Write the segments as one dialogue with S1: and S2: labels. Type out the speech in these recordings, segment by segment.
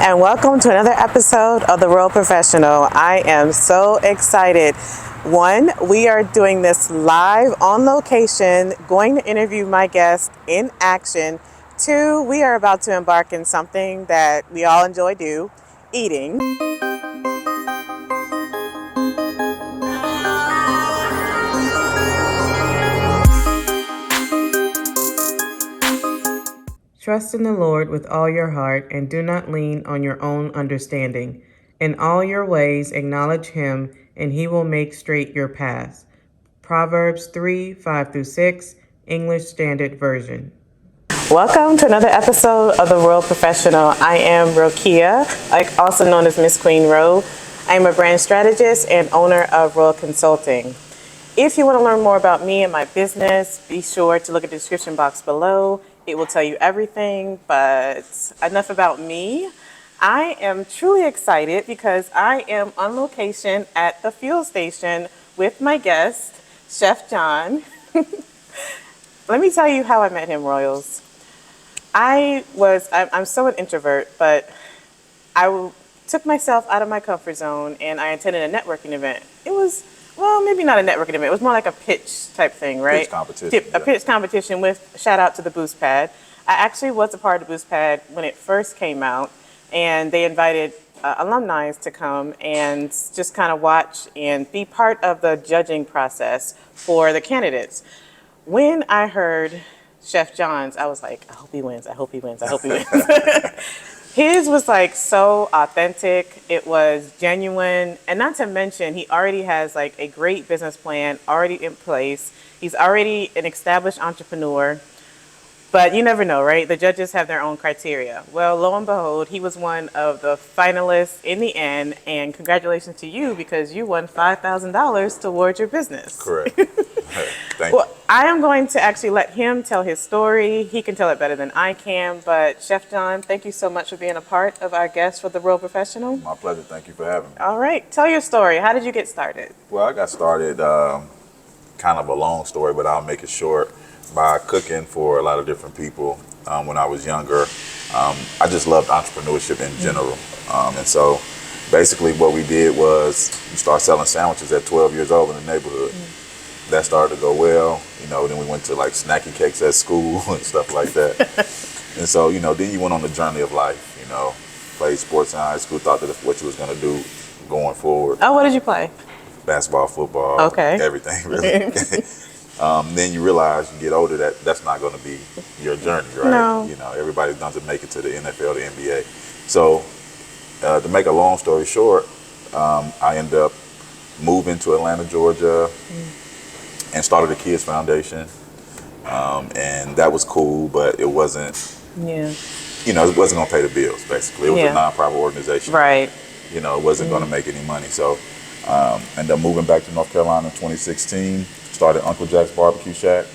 S1: and welcome to another episode of The Real Professional. I am so excited. One, we are doing this live on location, going to interview my guest in action. Two, we are about to embark in something that we all enjoy eating. Trust in the Lord with all your heart and do not lean on your own understanding. In all your ways acknowledge Him and He will make straight your paths. Proverbs 3:5-6, English Standard Version. Welcome to another episode of The Real Professional. I am Rokia, also known as MsQueenRo. I am a brand strategist and owner of Royal Consulting. If you want to learn more about me and my business, be sure to look at the description box below. It will tell you everything, but enough about me. I am truly excited because I am on location at the fuel station with my guest, Chef John. Let me tell you how I met him, Royals. I'm so an introvert, but I took myself out of my comfort zone and I attended a networking event. It was, well, maybe not a networking event. It was more like a pitch type thing, right?
S2: Pitch competition.
S1: A pitch competition with, shout out to the Boost Pad. I actually was a part of the Boost Pad when it first came out, and they invited alumni to come and just kind of watch and be part of the judging process for the candidates. When I heard Chef John's, I was like, I hope he wins, I hope he wins, I hope he wins. His was like so authentic, it was genuine, and not to mention he already has like a great business plan already in place. He's already an established entrepreneur, but you never know, right? The judges have their own criteria. Well, lo and behold, he was one of the finalists in the end, and congratulations to you because you won $5,000 towards your business.
S2: Correct. Thank you.
S1: I am going to actually let him tell his story. He can tell it better than I can, but Chef John, thank you so much for being a part of our guest for The Real Professional.
S2: My pleasure. Thank you for having me.
S1: All right. Tell your story. How did you get started?
S2: Well, I got started kind of a long story, but I'll make it short, by cooking for a lot of different people when I was younger. I just loved entrepreneurship in general. And so basically what we did was we started selling sandwiches at 12 years old in the neighborhood. That started to go well, then we went to like snacky cakes at school and stuff like that. And so, then you went on the journey of life, played sports in high school, thought that what you was gonna do going forward.
S1: Oh, what did you play?
S2: Basketball, football,
S1: okay.
S2: Everything really. Then you realize you get older that's not gonna be your journey, right?
S1: No.
S2: Everybody doesn't make it to the NFL, the NBA. So to make a long story short, I ended up moving to Atlanta, Georgia, and started a kids foundation, and that was cool, but it wasn't. Yeah. It wasn't gonna pay the bills. Basically, it was a nonprofit organization.
S1: Right.
S2: It wasn't gonna make any money. So, ended up moving back to North Carolina in 2016. Started Uncle Jack's Barbecue Shack,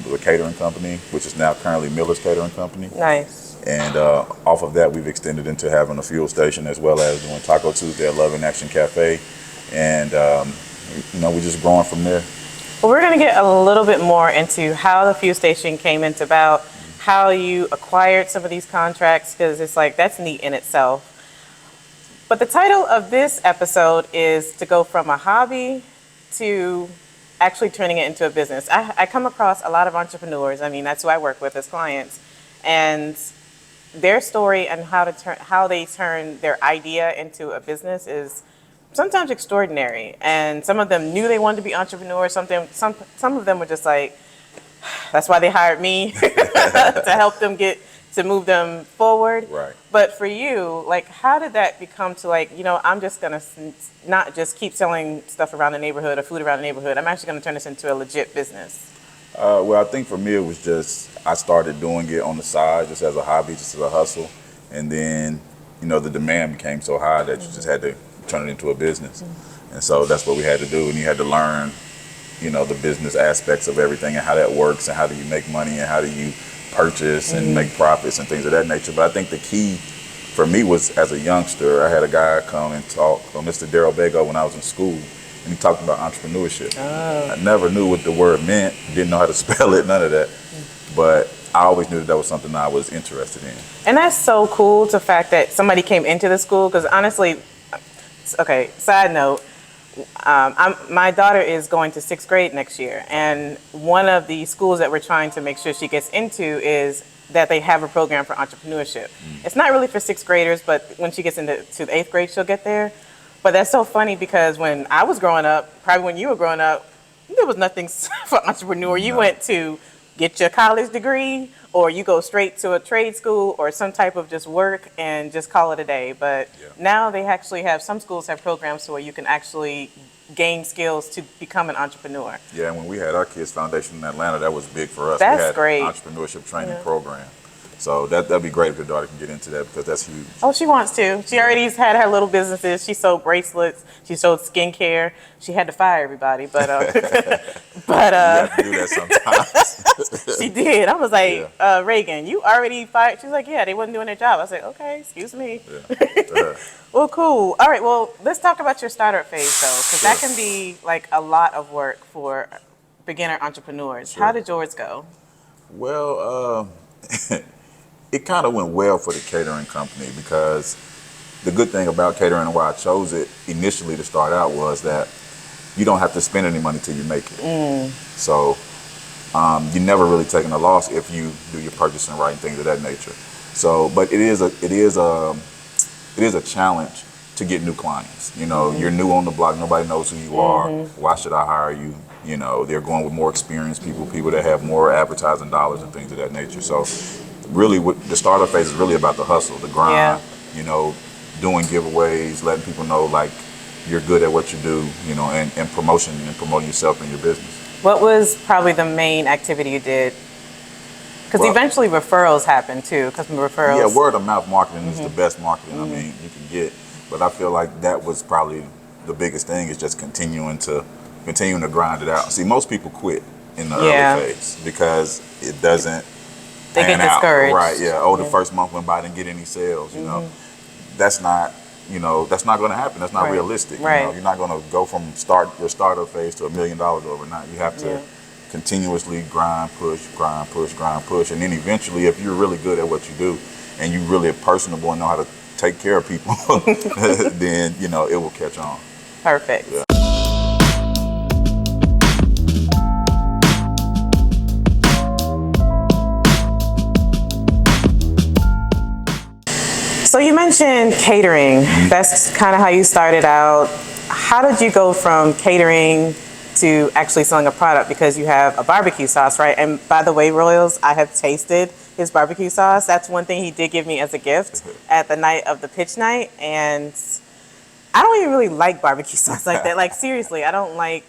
S2: with a catering company, which is now currently Miller's Catering Company.
S1: Nice.
S2: And off of that, we've extended into having a fuel station as well as doing Taco Tuesday at Love in Action Cafe, and we're just growing from there.
S1: Well, we're going to get a little bit more into how the fuel station came into about, how you acquired some of these contracts, because it's like that's neat in itself. But the title of this episode is to go from a hobby to actually turning it into a business. I come across a lot of entrepreneurs. I mean, that's who I work with as clients, and their story and how they turn their idea into a business is sometimes extraordinary. And some of them knew they wanted to be entrepreneurs. Some of them were just like, that's why they hired me to help them move them forward.
S2: Right.
S1: But for you, like, how did that become to like, I'm just gonna not just keep selling stuff around the neighborhood or food around the neighborhood. I'm actually gonna turn this into a legit business.
S2: Well, I think for me it was just I started doing it on the side, just as a hobby, just as a hustle, and then the demand became so high that you just had to turn it into a business. And so that's what we had to do, and you had to learn the business aspects of everything and how that works and how do you make money and how do you purchase and make profits and things of that nature. But I think the key for me was, as a youngster, I had a guy come and talk, Mr. Daryl Bago, when I was in school, and he talked about entrepreneurship. I never knew what the word meant, didn't know how to spell it, none of that. But I always knew that was something I was interested in.
S1: And that's so cool, the fact that somebody came into the school, because honestly, okay, side note, my daughter is going to 6th grade next year, and one of the schools that we're trying to make sure she gets into is that they have a program for entrepreneurship. It's not really for 6th graders, but when she gets into the 8th grade, she'll get there. But that's so funny because when I was growing up, probably when you were growing up, there was nothing for entrepreneur. You went to get your college degree, or you go straight to a trade school or some type of just work and just call it a day. But now they actually have, some schools have programs where you can actually gain skills to become an entrepreneur.
S2: Yeah, and when we had our Kids Foundation in Atlanta, that was big for us.
S1: That's
S2: we had
S1: great.
S2: Entrepreneurship training program. So that'd be great if your daughter can get into that, because that's huge.
S1: Oh, she wants to. She already's had her little businesses. She sold bracelets. She sold skincare. She had to fire everybody, but
S2: You have to do that sometimes.
S1: she did. I was like, Reagan, you already fired? She's like, yeah, they wasn't doing their job. I was like, okay, excuse me. Well, cool. All right, well, let's talk about your startup phase, though, because that can be like a lot of work for beginner entrepreneurs. How did yours go?
S2: Well, it kind of went well for the catering company, because the good thing about catering and why I chose it initially to start out was that you don't have to spend any money till you make it. So you're never really taking a loss if you do your purchasing right and things of that nature. So, but it is a challenge to get new clients. You know, you're new on the block, nobody knows who you are. Why should I hire you? You know, they're going with more experienced people that have more advertising dollars and things of that nature. So really, the startup phase is really about the hustle, the grind, you know, doing giveaways, letting people know like you're good at what you do, you know, and promoting yourself and your business.
S1: What was probably the main activity you did? Because eventually referrals happen too, customer referrals.
S2: Yeah, word of mouth marketing is the best marketing I mean you can get. But I feel like that was probably the biggest thing, is just continuing to grind it out. See, most people quit in the early phase because it doesn't
S1: They get
S2: pan out.
S1: discouraged.
S2: Right, yeah. Oh, the first month went by, I didn't get any sales, you know. That's not going to happen. That's not realistic. You know? You're not going to go from your startup phase to $1 million overnight. You have to continuously grind, push, and then eventually, if you're really good at what you do and you really are personable and know how to take care of people, then you know it will catch on.
S1: Perfect.
S2: Yeah.
S1: So you mentioned catering. That's kind of how you started out. How did you go from catering to actually selling a product? Because you have a barbecue sauce, right? And by the way, Royals, I have tasted his barbecue sauce. That's one thing he did give me as a gift at the night of the pitch night. And I don't even really like barbecue sauce like that. Like, seriously, I don't like,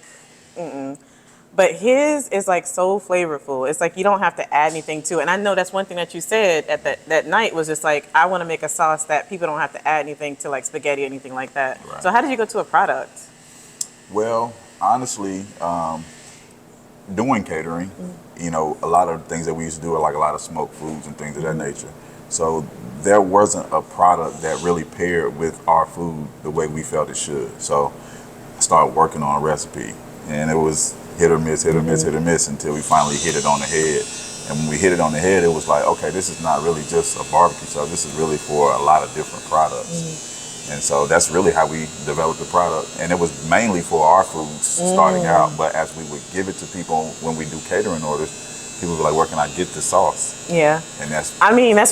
S1: But his is like so flavorful. It's like you don't have to add anything to it. And I know that's one thing that you said at that night was just like, I want to make a sauce that people don't have to add anything to, like spaghetti or anything like that. Right. So how did you go to a product?
S2: Well, honestly, doing catering, you know, a lot of things that we used to do are like a lot of smoked foods and things of that nature. So there wasn't a product that really paired with our food the way we felt it should. So I started working on a recipe, and it was hit or miss until we finally hit it on the head. And when we hit it on the head, it was like, okay, this is not really just a barbecue sauce. This is really for a lot of different products. And so that's really how we developed the product. And it was mainly for our foods starting out. But as we would give it to people when we do catering orders, people were like, where can I get the sauce?
S1: Yeah.
S2: And that's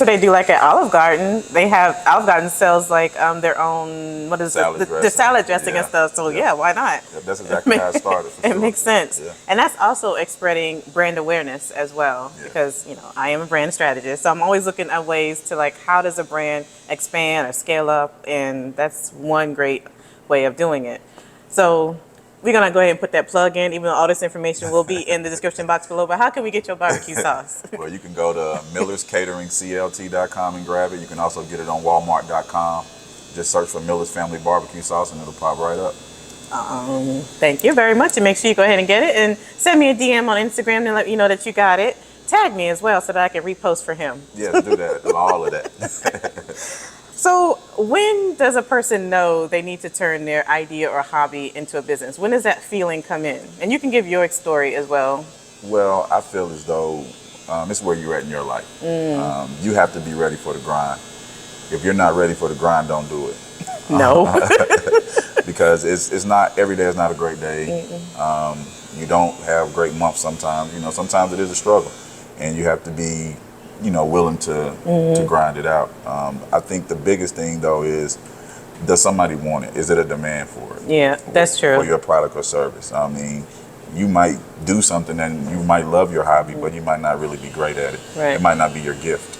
S1: what they do like at Olive Garden. They have, Olive Garden sells like their own, what is
S2: salad
S1: it? The salad dressing and stuff. So why not?
S2: Yeah, that's exactly how it started.
S1: It makes sense.
S2: Yeah.
S1: And that's also spreading brand awareness as well. Yeah. Because, you know, I am a brand strategist. So I'm always looking at ways to like, how does a brand expand or scale up? And that's one great way of doing it. So we're going to go ahead and put that plug in, even though all this information will be in the description box below. But how can we get your barbecue sauce?
S2: Well, you can go to millerscateringclt.com and grab it. You can also get it on walmart.com. Just search for Miller's Family Barbecue Sauce and it'll pop right up.
S1: Thank you very much. And make sure you go ahead and get it. And send me a DM on Instagram and let me know that you got it. Tag me as well so that I can repost for him.
S2: Yes, do that. Do all of that.
S1: So when does a person know they need to turn their idea or hobby into a business? When does that feeling come in? And you can give your story as well.
S2: Well, I feel as though This is where you're at in your life. You have to be ready for the grind. If you're not ready for the grind, don't do it.
S1: No.
S2: Because it's not, every day is not a great day. You don't have great months sometimes. You know, sometimes it is a struggle. And you have to be, you know, willing to grind it out. I think the biggest thing, though, is, does somebody want it? Is it a demand for it?
S1: Yeah, that's true.
S2: For your product or service. I mean, you might do something and you might love your hobby, but you might not really be great at it.
S1: Right.
S2: It might not be your gift.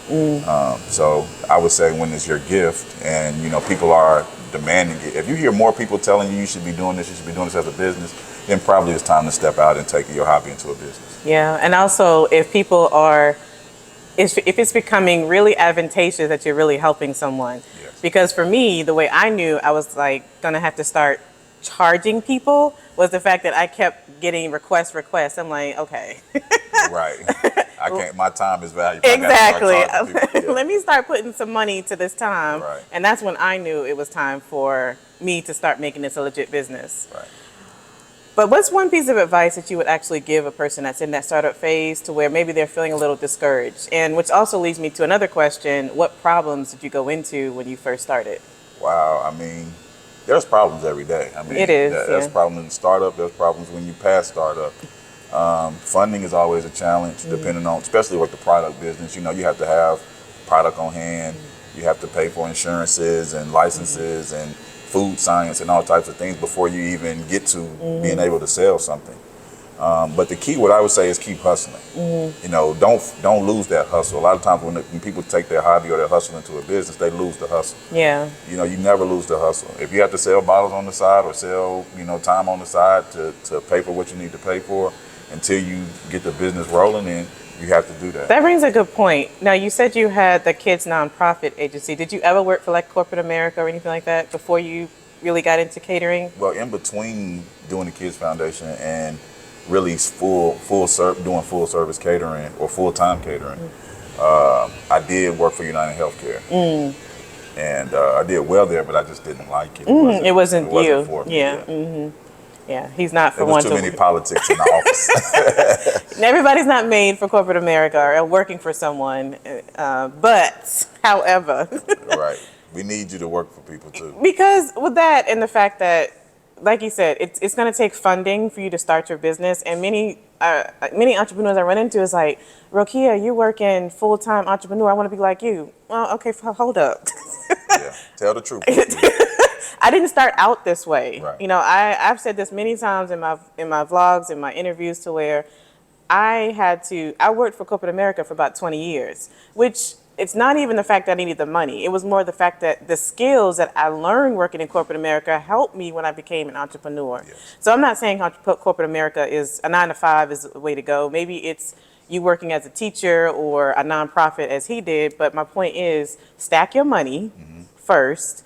S2: So I would say when it's your gift and, you know, people are demanding it. If you hear more people telling you should be doing this, you should be doing this as a business, then probably it's time to step out and take your hobby into a business.
S1: Yeah, and also if people are, if it's becoming really advantageous that you're really helping someone.
S2: Yes.
S1: Because for me, the way I knew I was like gonna have to start charging people was the fact that I kept getting requests. I'm like, okay.
S2: Right. I can't, my time is valuable.
S1: Exactly.
S2: Yeah.
S1: Let me start putting some money to this time.
S2: Right.
S1: And that's when I knew it was time for me to start making this a legit business.
S2: Right.
S1: But what's one piece of advice that you would actually give a person that's in that startup phase to where maybe they're feeling a little discouraged? And which also leads me to another question. What problems did you go into when you first started?
S2: Wow. I mean, there's problems every day. I mean,
S1: it is.
S2: There's problems in startup. There's problems when you pass startup. Funding is always a challenge, depending on, especially with the product business. You know, you have to have product on hand. You have to pay for insurances and licenses and food science and all types of things before you even get to being able to sell something. But the key, what I would say, is keep hustling. You know, don't lose that hustle. A lot of times when people take their hobby or their hustle into a business, they lose the hustle.
S1: Yeah. You
S2: know, you never lose the hustle. If you have to sell bottles on the side or sell, you know, time on the side to pay for what you need to pay for until you get the business rolling, in, you have to do that.
S1: That brings a good point. Now, you said you had the kids nonprofit agency. Did you ever work for like corporate America or anything like that before you really got into catering?
S2: Well, in between doing the Kids Foundation and really doing full service catering or full-time catering, I did work for United Healthcare. And I did well there, but I just didn't like it.
S1: It wasn't you.
S2: For me.
S1: Yeah. Yeah, he's not for
S2: one.
S1: one.
S2: There was too many politics in the office.
S1: Everybody's not made for corporate America or working for someone. But, however.
S2: Right. We need you to work for people too.
S1: Because with that and the fact that, like you said, it's going to take funding for you to start your business. And many entrepreneurs I run into is like, Rokia, you're working full-time entrepreneur. I want to be like you. Well, okay, hold up.
S2: Yeah, tell the truth.
S1: I didn't start out this way.
S2: Right.
S1: You know, I've said this many times in my vlogs, in my interviews, to where I worked for corporate America for about 20 years, which it's not even the fact that I needed the money. It was more the fact that the skills that I learned working in corporate America helped me when I became an entrepreneur. Yes. So I'm not saying corporate America is a 9-to-5 is the way to go. Maybe it's you working as a teacher or a nonprofit as he did. But my point is, stack your money first.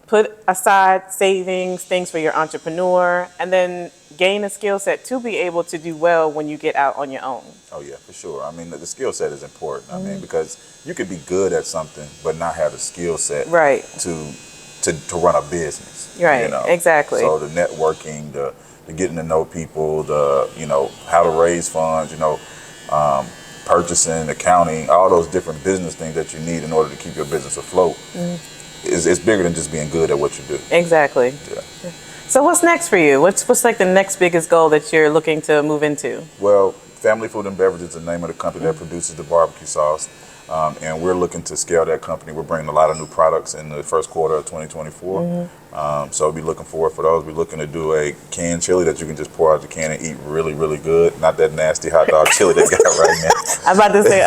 S1: Put aside savings, things for your entrepreneur, and then gain a skill set to be able to do well when you get out on your own.
S2: Oh yeah, for sure. I mean, the skill set is important. I mean, because you could be good at something, but not have the skill set to run a business.
S1: Right,
S2: you know?
S1: Exactly.
S2: So the networking, the getting to know people, how to raise funds, purchasing, accounting, all those different business things that you need in order to keep your business afloat. It's bigger than just being good at what you do.
S1: Exactly.
S2: Yeah.
S1: So what's next for you? What's like the next biggest goal that you're looking to move into?
S2: Well, Family Food and Beverage is the name of the company that produces the BBQ Sauce. And we're looking to scale that company. We're bringing a lot of new products in the first quarter of 2024. So we'll be looking forward for those. We're looking to do a canned chili that you can just pour out the can and eat really, really good. Not that nasty hot dog chili they got right now.
S1: I was about to say,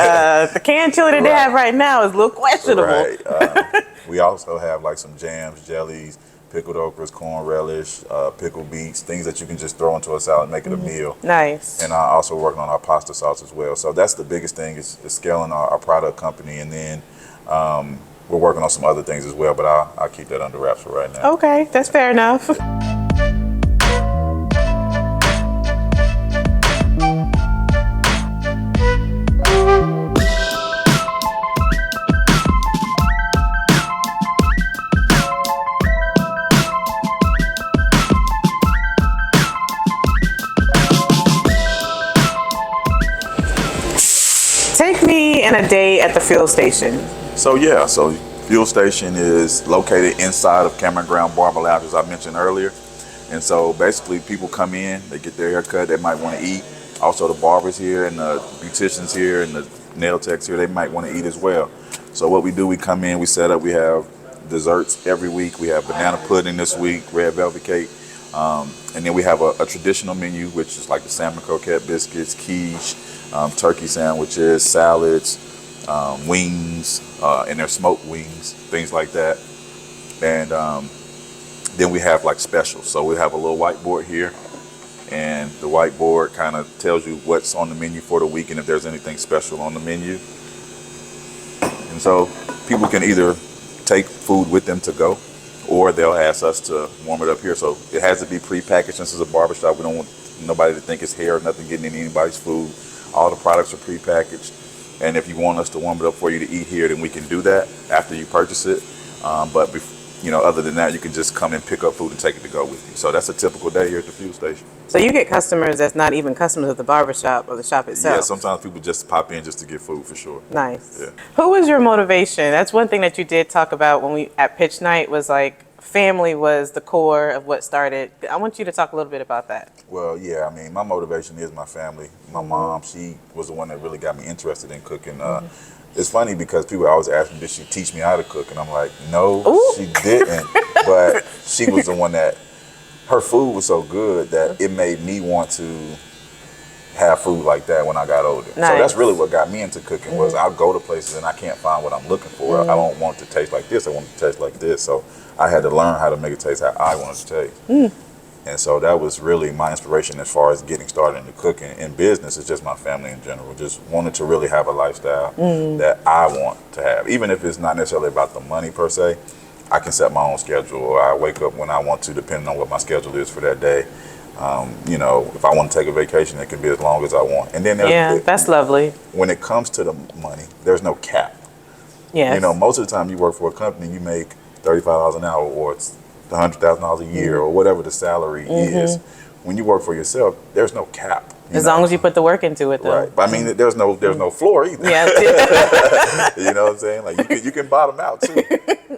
S1: the canned chili that they have right now is a little questionable.
S2: Right. We also have like some jams, jellies, pickled okras, corn relish, pickled beets, things that you can just throw into a salad and make it a meal.
S1: Nice.
S2: And also working on our pasta sauce as well. So that's the biggest thing is scaling our product company. And then we're working on some other things as well, but I'll keep that under wraps for right now.
S1: Okay, that's fair enough. explain a day at the fuel station.
S2: So fuel station is located inside of Cameron Ground Barber Lounge, as I mentioned earlier. And so basically people come in, they get their hair cut, they might want to eat. Also the barbers here and the beauticians here and the nail techs here, they might want to eat as well. So what we do, we come in, we set up, we have desserts every week. We have banana pudding this week, red velvet cake. And then we have a traditional menu, which is like the salmon croquette biscuits, quiche, turkey sandwiches, salads, wings, and their smoked wings, things like that. And then we have like specials. So we have a little whiteboard here, and the whiteboard kind of tells you what's on the menu for the week and if there's anything special on the menu. And so people can either take food with them to go, or they'll ask us to warm it up here. So it has to be pre-packaged. Since it's a barbershop, we don't want nobody to think it's hair or nothing getting in anybody's food. All the products are pre-packaged. And if you want us to warm it up for you to eat here, then we can do that after you purchase it. But other than that, you can just come and pick up food and take it to go with you. So that's a typical day here at the fuel station.
S1: So you get customers that's not even customers of the barbershop or the shop itself?
S2: Yeah, sometimes people just pop in just to get food for sure.
S1: Nice.
S2: Yeah.
S1: Who was your motivation? That's one thing that you did talk about when we at pitch night, was like family was the core of what started. I want you to talk a little bit about that.
S2: Well, yeah, I mean, my motivation is my family. My mom, she was the one that really got me interested in cooking. It's funny because people always ask me, did she teach me how to cook? And I'm like, no,
S1: Ooh.
S2: She didn't. But she was the one that, her food was so good that it made me want to have food like that when I got older.
S1: Nice.
S2: So that's really what got me into cooking, was I'll go to places and I can't find what I'm looking for. I don't want it to taste like this, I want it to taste like this. So I had to learn how to make it taste how I want it to taste. And so that was really my inspiration as far as getting started into cooking. In business, it's just my family in general. Just wanted to really have a lifestyle that I want to have. Even if it's not necessarily about the money per se, I can set my own schedule, or I wake up when I want to, depending on what my schedule is for that day. If I want to take a vacation, it can be as long as I want. And then
S1: that's lovely.
S2: When it comes to the money, there's no cap.
S1: Yes.
S2: Most of the time you work for a company, you make $35 an hour, or it's $100,000 a year, or whatever the salary is. When you work for yourself, there's no cap.
S1: As long as you put the work into it, though.
S2: Right. But I mean, there's no floor either.
S1: Yeah.
S2: You know what I'm saying? Like you can bottom out too,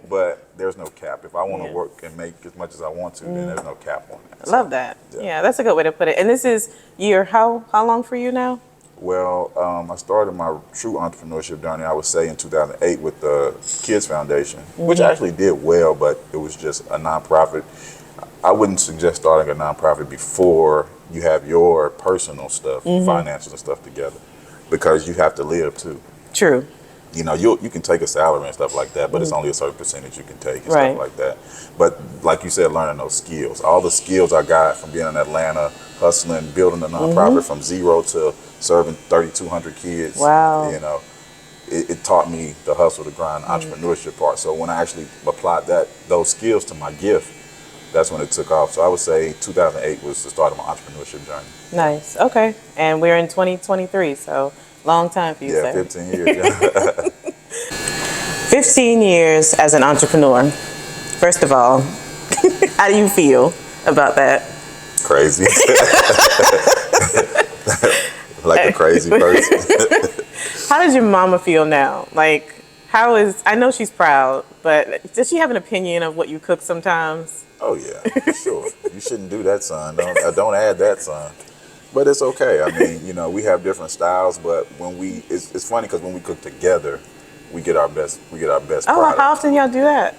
S2: but there's no cap. If I want to work and make as much as I want to, then there's no cap on that.
S1: Love that. Yeah, that's a good way to put it. And this is how long for you now?
S2: Well, I started my true entrepreneurship journey, I would say, in 2008 with the Kids Foundation, which actually did well, but it was just a nonprofit. I wouldn't suggest starting a nonprofit before you have your personal stuff, finances and stuff together, because you have to live too.
S1: True.
S2: You can take a salary and stuff like that, but it's only a certain percentage you can take and stuff like that. But like you said, learning those skills, all the skills I got from being in Atlanta, hustling, building a nonprofit from zero to serving 3,200 kids.
S1: Wow.
S2: It taught me the hustle, the grind, the entrepreneurship part. So when I actually applied those skills to my gift, that's when it took off. So I would say 2008 was the start of my entrepreneurship journey.
S1: Nice. Okay. And we're in 2023, so long time for you,
S2: sir. 15 years.
S1: 15 years as an entrepreneur. First of all, how do you feel about that?
S2: Crazy. Like a crazy person.
S1: How does your mama feel now? Like, I know she's proud, but does she have an opinion of what you cook sometimes?
S2: Oh yeah, for sure. You shouldn't do that, son. Don't add that, son. But it's okay. I mean, we have different styles, but it's funny because when we cook together, we get our best product.
S1: How often y'all do that?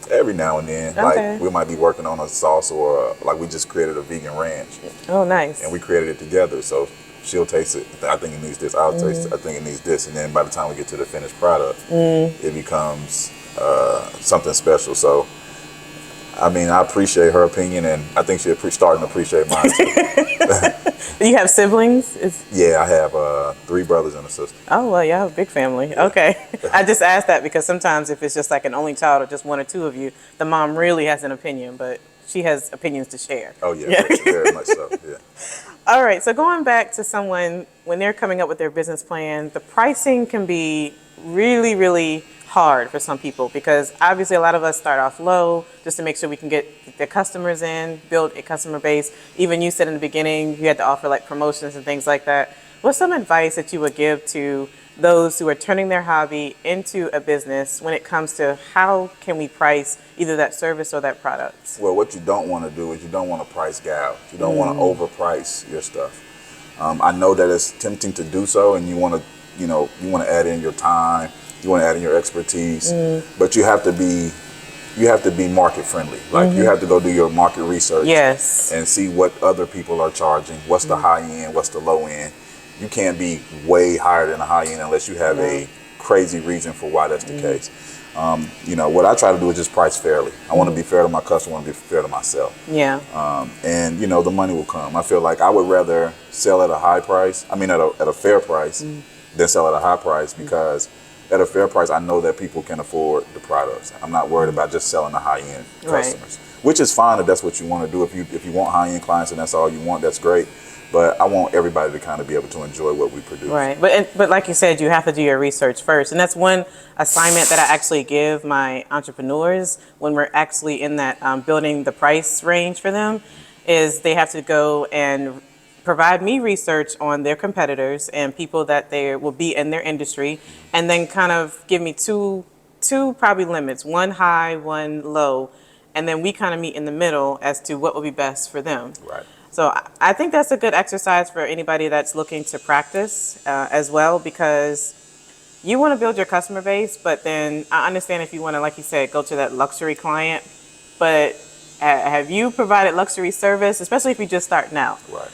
S2: Every now and then.
S1: Okay.
S2: Like we might be working on a sauce, or like we just created a vegan ranch.
S1: Oh, nice.
S2: And we created it together. So she'll taste it. I think it needs this. I'll taste it. I think it needs this. And then by the time we get to the finished product, it becomes something special. So, I mean, I appreciate her opinion, and I think she's starting to appreciate mine too.
S1: You have siblings?
S2: Yeah, I have 3 brothers and a sister.
S1: Oh, well, you have a big family. Yeah. Okay. I just asked that because sometimes if it's just like an only child or just 1 or 2 of you, the mom really has an opinion, but she has opinions to share.
S2: Oh, yeah. Very much so, yeah.
S1: All right, so going back to someone, when they're coming up with their business plan, the pricing can be really, really hard for some people, because obviously a lot of us start off low just to make sure we can get the customers in, build a customer base. Even you said in the beginning you had to offer like promotions and things like that. What's some advice that you would give to those who are turning their hobby into a business when it comes to how can we price either that service or that product?
S2: Well, what you don't want to do is you don't want to price gouge. You don't want to overprice your stuff. I know that it's tempting to do so, and you want to, you want to add in your time, you want to add in your expertise, but you have to be market friendly. Like you have to go do your market research,
S1: Yes.
S2: and see what other people are charging. What's the high end? What's the low end? You can't be way higher than the high end unless you have a crazy reason for why that's the case. What I try to do is just price fairly. I want to be fair to my customer, I want to be fair to myself.
S1: Yeah.
S2: And the money will come. I feel like I would rather sell at a high price, at a fair price, than sell at a high price, because at a fair price, I know that people can afford the products. I'm not worried about just selling to high-end customers, which is fine if that's what you want to do. If you want high-end clients and that's all you want, that's great. But I want everybody to kind of be able to enjoy what we produce.
S1: Right. But like you said, you have to do your research first. And that's one assignment that I actually give my entrepreneurs when we're actually in that building the price range for them, is they have to go and provide me research on their competitors and people that they will be in their industry, and then kind of give me two probably limits, one high, one low, and then we kind of meet in the middle as to what would be best for them.
S2: Right.
S1: So I think that's a good exercise for anybody that's looking to practice as well, because you want to build your customer base, but then I understand if you want to, like you said, go to that luxury client, but have you provided luxury service, especially if you're just starting out?
S2: Right.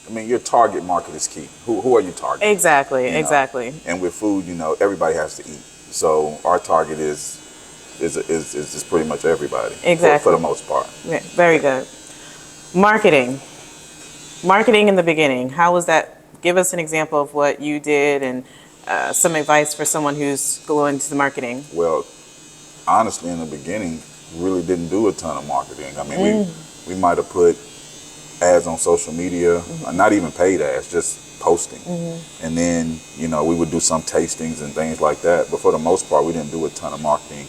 S2: Your target market is key. Who are you targeting?
S1: Exactly, exactly.
S2: And with food, everybody has to eat. So our target is just pretty much everybody.
S1: Exactly.
S2: For the most part.
S1: Yeah, very good. Marketing in the beginning. How was that? Give us an example of what you did and some advice for someone who's going into the marketing.
S2: Well, honestly, in the beginning, really didn't do a ton of marketing. We might have put ads on social media, not even paid ads, just posting. And then, we would do some tastings and things like that. But for the most part, we didn't do a ton of marketing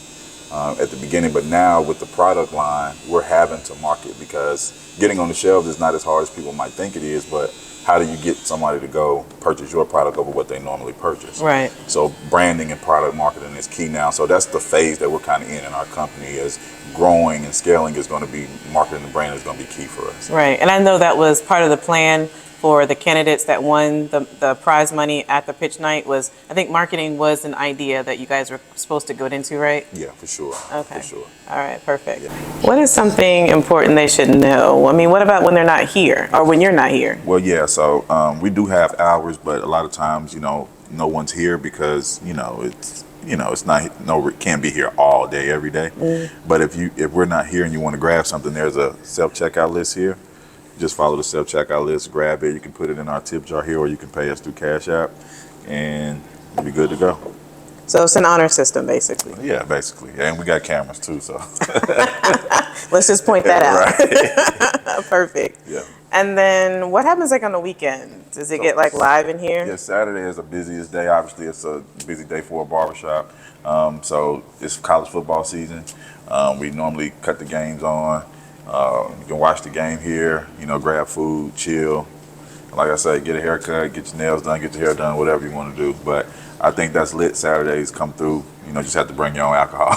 S2: at the beginning. But now with the product line, we're having to market, because getting on the shelves is not as hard as people might think it is. But how do you get somebody to go purchase your product over what they normally purchase?
S1: Right.
S2: So branding and product marketing is key now. So that's the phase that we're kind of in our company, is growing and scaling is going to be, marketing and branding is going to be key for us.
S1: Right. And I know that was part of the plan for the candidates that won the prize money at the pitch night. Was, I think marketing was an idea that you guys were supposed to go into, right?
S2: Yeah, for sure.
S1: Okay.
S2: For sure.
S1: All right, perfect.
S2: Yeah.
S1: What is something important they should know? What about when they're not here, or when you're not here?
S2: Well, yeah, so we do have hours, but a lot of times, no one's here because, it's not, can't be here all day, every day. But if we're not here and you want to grab something, there's a self-checkout list here. Just follow the self-checkout list, grab it. You can put it in our tip jar here, or you can pay us through Cash App, and you'll be good to go.
S1: So it's an honor system, basically.
S2: Yeah, basically. And we got cameras too, so.
S1: Let's just point that out.
S2: Right.
S1: Perfect.
S2: Yeah.
S1: And then what happens on the weekend? Does it get live in here?
S2: Yeah, Saturday is the busiest day. Obviously, it's a busy day for a barbershop. So it's college football season. We normally cut the games on. You can watch the game here, grab food, chill. Like I say, get a haircut, get your nails done, get your hair done, whatever you want to do. But I think that's lit. Saturdays come through. Just have to bring your own alcohol.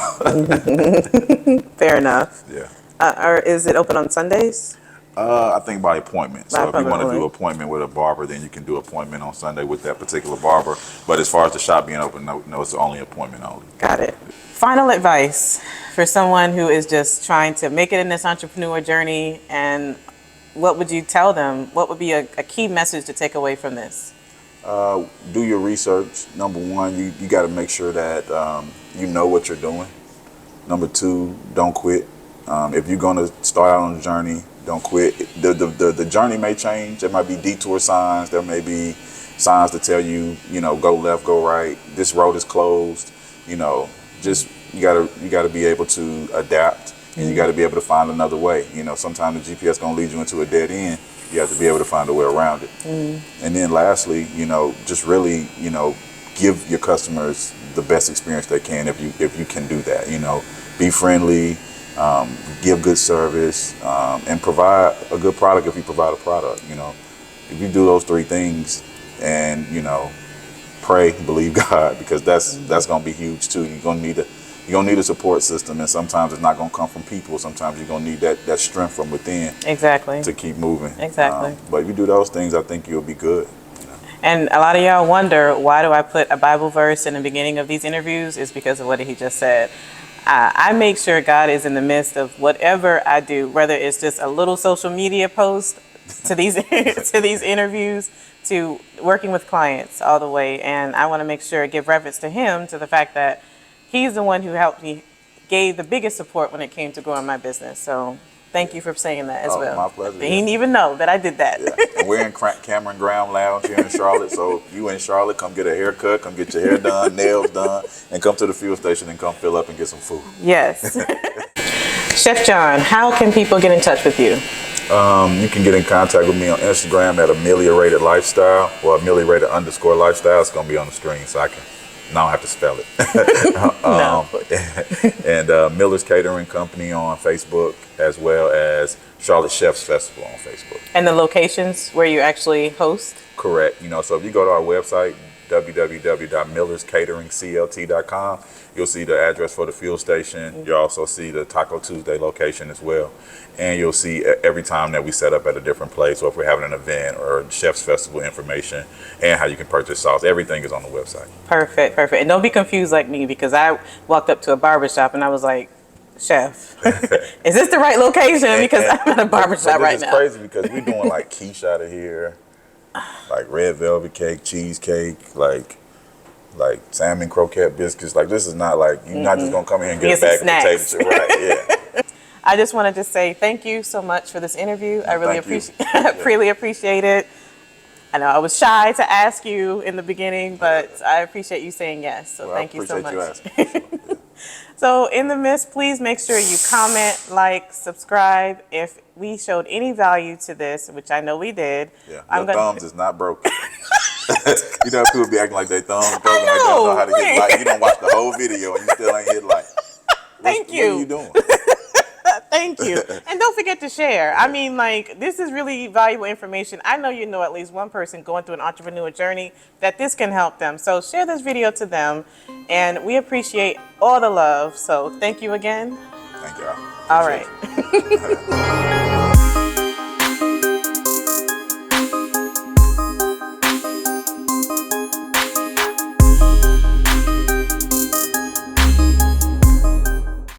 S1: Fair enough.
S2: Yeah.
S1: Or is it open on Sundays?
S2: I think by appointment. So if you want to do an appointment with a barber, then you can do an appointment on Sunday with that particular barber. But as far as the shop being open, no, it's only appointment only.
S1: Got it. Final advice for someone who is just trying to make it in this entrepreneur journey, and what would you tell them? What would be a key message to take away from this?
S2: Do your research. Number one, you got to make sure that you know what you're doing. Number two, don't quit. If you're going to start out on the journey, don't quit. The journey may change. There might be detour signs. There may be signs to tell you, go left, go right. This road is closed. Just you gotta be able to adapt, and you got to be able to find another way. Sometimes the GPS gonna lead you into a dead end. You have to be able to find a way around it. And then lastly, just really, give your customers the best experience they can if you can do that. Be friendly, give good service, and provide a good product if you provide a product. If you do those three things, and pray, believe God, because that's going to be huge too. You're going to need a support system, and sometimes it's not going to come from people. Sometimes you're going to need that strength from within.
S1: Exactly.
S2: To keep moving.
S1: Exactly.
S2: But if you do those things, I think you'll be good.
S1: And a lot of y'all wonder, why do I put a Bible verse in the beginning of these interviews? It's because of what he just said. I make sure God is in the midst of whatever I do, whether it's just a little social media post to these to these interviews, to working with clients all the way. And I want to make sure, give reverence to him, to the fact that he's the one who helped me, gave the biggest support when it came to growing my business. So thank you for saying that as well.
S2: My pleasure.
S1: He didn't even know that I did that.
S2: Yeah. And we're in Cameron Graham Lounge here in Charlotte. So if you in Charlotte, come get a haircut, come get your hair done, nails done, and come to the fuel station and come fill up and get some food.
S1: Yes. Chef John, how can people get in touch with you?
S2: You can get in contact with me on Instagram at Ameliorated Lifestyle, or Ameliorated_lifestyle. It's going to be on the screen, so I don't have to spell it.
S1: No.
S2: And Miller's Catering Company on Facebook, as well as Charlotte Chefs Festival on Facebook.
S1: And the locations where you actually host?
S2: Correct. So if you go to our website, www.millerscateringclt.com, you'll see the address for the fuel station. You'll also see the Taco Tuesday location as well. And you'll see every time that we set up at a different place, or if we're having an event or Chef's Festival information, and how you can purchase sauce. Everything is on the website.
S1: Perfect. And don't be confused like me, because I walked up to a barbershop and I was like, Chef, is this the right location? Because I'm at a barbershop right now.
S2: It's crazy because we're doing like quiche out of here, like red velvet cake, cheesecake, like salmon croquette biscuits. Like, this is not like, you're not just gonna come here and get a bag of potato chips, right? Yeah.
S1: I just wanted to say thank you so much for this interview. I really really appreciate it. I know I was shy to ask you in the beginning, but I appreciate you saying yes. So thank you so much.
S2: I appreciate you asking.
S1: So in the midst, please make sure you comment, like, subscribe. If we showed any value to this, which I know we did.
S2: Yeah, your thumbs is not broken. You know, people be acting like their thumbs broken.
S1: I
S2: They don't know how to hit
S1: right.
S2: like. You don't watch the whole video and you still ain't hit like.
S1: Thank you.
S2: What are you doing?
S1: Thank you. And don't forget to share. I mean, like, this is really valuable information. I know you know at least one person going through an entrepreneur journey that this can help them. So share this video to them. And we appreciate all the love. So thank you again.
S2: Thank y'all.
S1: All right.